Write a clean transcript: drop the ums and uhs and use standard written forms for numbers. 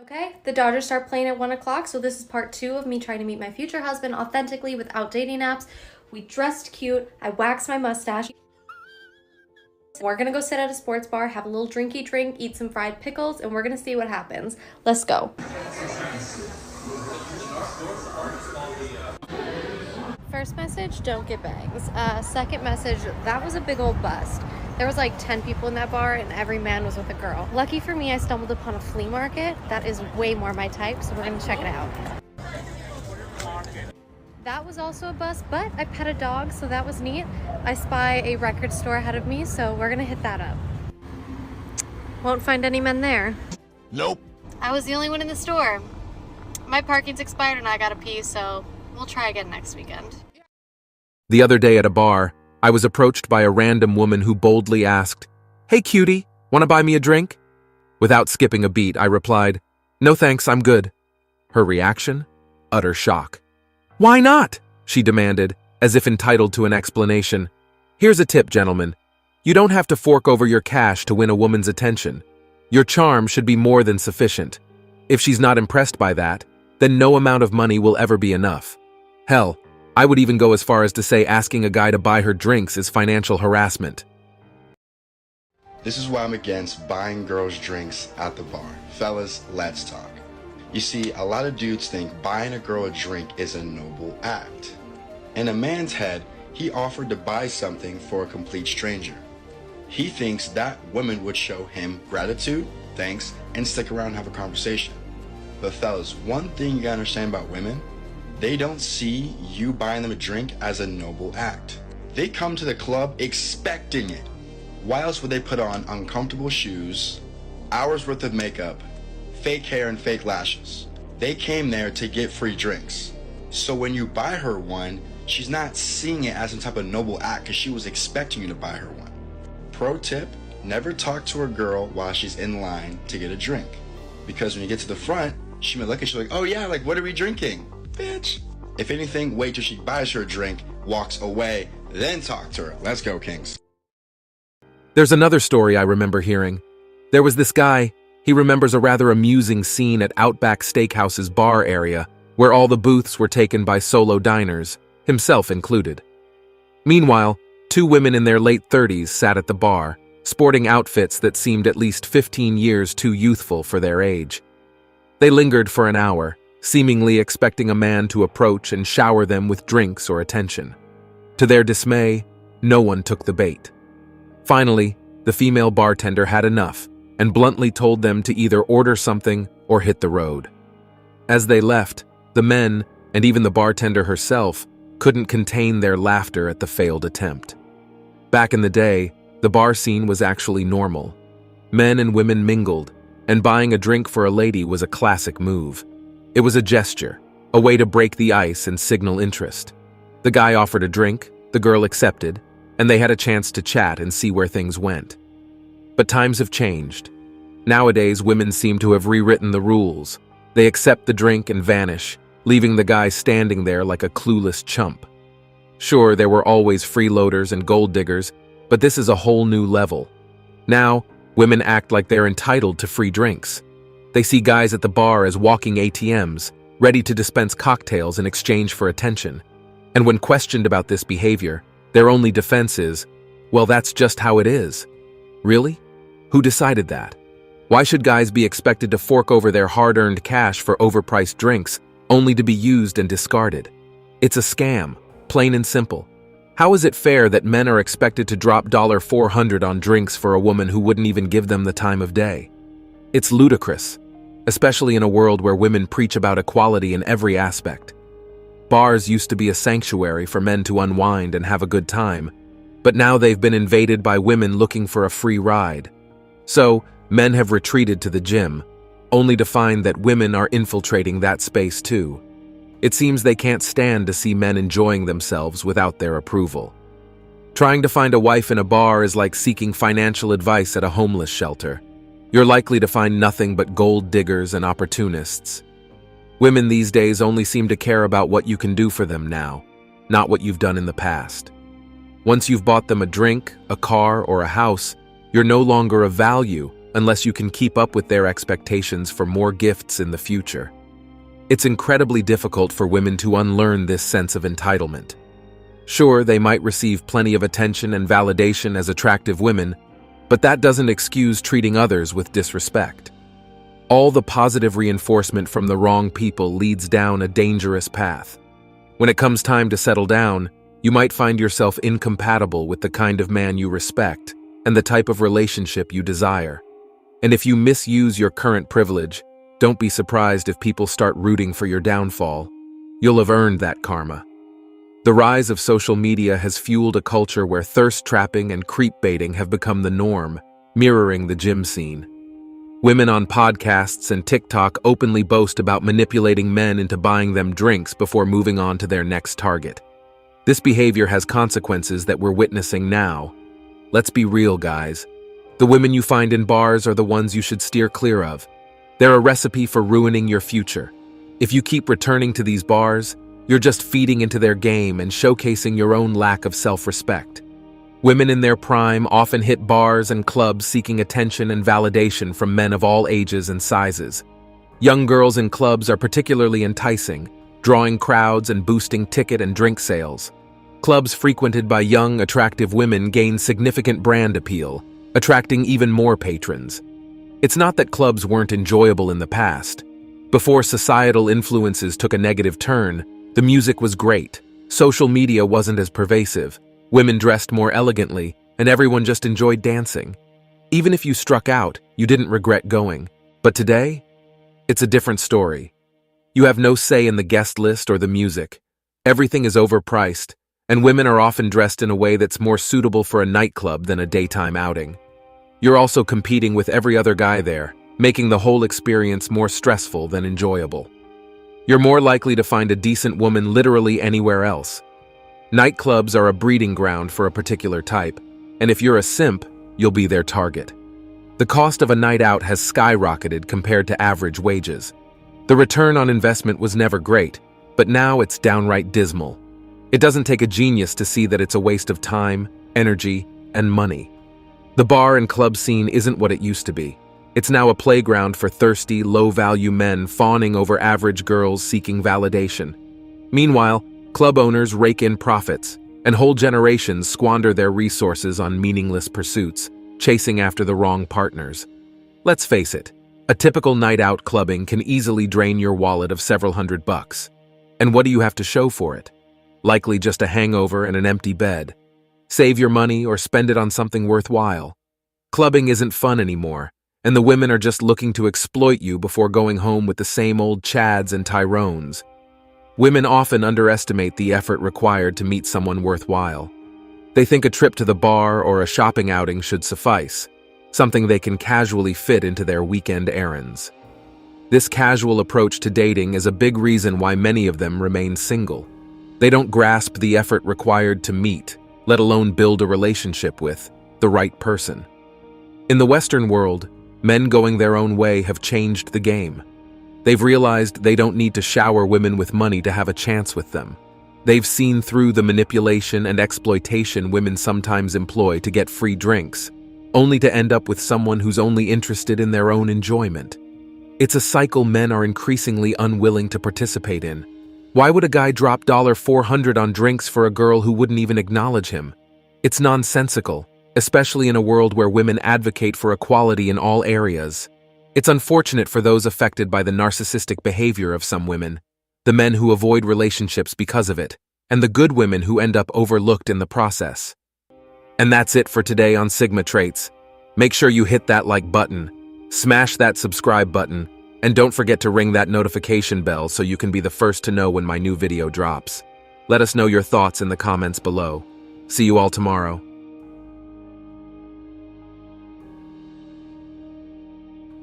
Okay, the Dodgers start playing at 1 o'clock, so this is part 2 of me trying to meet my future husband authentically without dating apps. We dressed cute, I waxed my mustache. We're gonna go sit at a sports bar, have a little drinky drink, eat some fried pickles, and we're gonna see what happens. Let's go. First message, don't get bangs. Second message, that was a big old bust. There was like 10 people in that bar and every man was with a girl. Lucky for me, I stumbled upon a flea market. That is way more my type, so we're gonna check it out. That was also a bust, but I pet a dog, so that was neat. I spy a record store ahead of me, so we're gonna hit that up. Won't find any men there. Nope. I was the only one in the store. My parking's expired and I gotta pee, so we'll try again next weekend. The other day at a bar, I was approached by a random woman who boldly asked, "Hey cutie, wanna buy me a drink?" Without skipping a beat, I replied, "No thanks, I'm good." Her reaction? Utter shock. "Why not?" she demanded, as if entitled to an explanation. "Here's a tip, gentlemen. You don't have to fork over your cash to win a woman's attention. Your charm should be more than sufficient. If she's not impressed by that, then no amount of money will ever be enough. Hell, I would even go as far as to say asking a guy to buy her drinks is financial harassment." This is why I'm against buying girls drinks at the bar. Fellas, let's talk. You see, a lot of dudes think buying a girl a drink is a noble act. In a man's head, he offered to buy something for a complete stranger. He thinks that woman would show him gratitude, thanks, and stick around and have a conversation. But fellas, one thing you gotta understand about women, they don't see you buying them a drink as a noble act. They come to the club expecting it. Why else would they put on uncomfortable shoes, hours worth of makeup, fake hair and fake lashes? They came there to get free drinks. So when you buy her one, she's not seeing it as some type of noble act because she was expecting you to buy her one. Pro tip, never talk to a girl while she's in line to get a drink. Because when you get to the front, she may look at you like, "Oh yeah, like what are we drinking?" Bitch. If anything, wait till she buys her a drink, walks away, then talk to her. Let's go, Kings. There's another story I remember hearing. There was this guy. He remembers a rather amusing scene at Outback Steakhouse's bar area, where all the booths were taken by solo diners, himself included. Meanwhile, two women in their late 30s sat at the bar, sporting outfits that seemed at least 15 years too youthful for their age. They lingered for an hour, seemingly expecting a man to approach and shower them with drinks or attention. To their dismay, no one took the bait. Finally, the female bartender had enough and bluntly told them to either order something or hit the road. As they left, the men, and even the bartender herself, couldn't contain their laughter at the failed attempt. Back in the day, the bar scene was actually normal. Men and women mingled, and buying a drink for a lady was a classic move. It was a gesture, a way to break the ice and signal interest. The guy offered a drink, the girl accepted, and they had a chance to chat and see where things went. But times have changed. Nowadays, women seem to have rewritten the rules. They accept the drink and vanish, leaving the guy standing there like a clueless chump. Sure, there were always freeloaders and gold diggers, but this is a whole new level. Now, women act like they're entitled to free drinks. They see guys at the bar as walking ATMs, ready to dispense cocktails in exchange for attention. And when questioned about this behavior, their only defense is, "Well, that's just how it is." Really? Who decided that? Why should guys be expected to fork over their hard-earned cash for overpriced drinks, only to be used and discarded? It's a scam, plain and simple. How is it fair that men are expected to drop $400 on drinks for a woman who wouldn't even give them the time of day? It's ludicrous, especially in a world where women preach about equality in every aspect. Bars used to be a sanctuary for men to unwind and have a good time, but now they've been invaded by women looking for a free ride. So, men have retreated to the gym, only to find that women are infiltrating that space too. It seems they can't stand to see men enjoying themselves without their approval. Trying to find a wife in a bar is like seeking financial advice at a homeless shelter. You're likely to find nothing but gold diggers and opportunists. Women these days only seem to care about what you can do for them now, not what you've done in the past. Once you've bought them a drink, a car, or a house, you're no longer of value unless you can keep up with their expectations for more gifts in the future. It's incredibly difficult for women to unlearn this sense of entitlement. Sure, they might receive plenty of attention and validation as attractive women, but that doesn't excuse treating others with disrespect. All the positive reinforcement from the wrong people leads down a dangerous path. When it comes time to settle down, you might find yourself incompatible with the kind of man you respect and the type of relationship you desire. And if you misuse your current privilege, don't be surprised if people start rooting for your downfall. You'll have earned that karma. The rise of social media has fueled a culture where thirst trapping and creep baiting have become the norm, mirroring the gym scene. Women on podcasts and TikTok openly boast about manipulating men into buying them drinks before moving on to their next target. This behavior has consequences that we're witnessing now. Let's be real, guys. The women you find in bars are the ones you should steer clear of. They're a recipe for ruining your future. If you keep returning to these bars, you're just feeding into their game and showcasing your own lack of self-respect. Women in their prime often hit bars and clubs seeking attention and validation from men of all ages and sizes. Young girls in clubs are particularly enticing, drawing crowds and boosting ticket and drink sales. Clubs frequented by young, attractive women gain significant brand appeal, attracting even more patrons. It's not that clubs weren't enjoyable in the past. Before societal influences took a negative turn, the music was great, social media wasn't as pervasive, women dressed more elegantly, and everyone just enjoyed dancing. Even if you struck out, you didn't regret going. But today, it's a different story. You have no say in the guest list or the music. Everything is overpriced, and women are often dressed in a way that's more suitable for a nightclub than a daytime outing. You're also competing with every other guy there, making the whole experience more stressful than enjoyable. You're more likely to find a decent woman literally anywhere else. Nightclubs are a breeding ground for a particular type, and if you're a simp, you'll be their target. The cost of a night out has skyrocketed compared to average wages. The return on investment was never great, but now it's downright dismal. It doesn't take a genius to see that it's a waste of time, energy, and money. The bar and club scene isn't what it used to be. It's now a playground for thirsty, low-value men fawning over average girls seeking validation. Meanwhile, club owners rake in profits, and whole generations squander their resources on meaningless pursuits, chasing after the wrong partners. Let's face it, a typical night out clubbing can easily drain your wallet of several $100. And what do you have to show for it? Likely just a hangover and an empty bed. Save your money or spend it on something worthwhile. Clubbing isn't fun anymore, and the women are just looking to exploit you before going home with the same old Chads and Tyrones. Women often underestimate the effort required to meet someone worthwhile. They think a trip to the bar or a shopping outing should suffice, something they can casually fit into their weekend errands. This casual approach to dating is a big reason why many of them remain single. They don't grasp the effort required to meet, let alone build a relationship with, the right person. In the Western world, men going their own way have changed the game. They've realized they don't need to shower women with money to have a chance with them. They've seen through the manipulation and exploitation women sometimes employ to get free drinks, only to end up with someone who's only interested in their own enjoyment. It's a cycle men are increasingly unwilling to participate in. Why would a guy drop $400 on drinks for a girl who wouldn't even acknowledge him? It's nonsensical, especially in a world where women advocate for equality in all areas. It's unfortunate for those affected by the narcissistic behavior of some women, the men who avoid relationships because of it, and the good women who end up overlooked in the process. And that's it for today on Sigma Traits. Make sure you hit that like button, smash that subscribe button, and don't forget to ring that notification bell so you can be the first to know when my new video drops. Let us know your thoughts in the comments below. See you all tomorrow.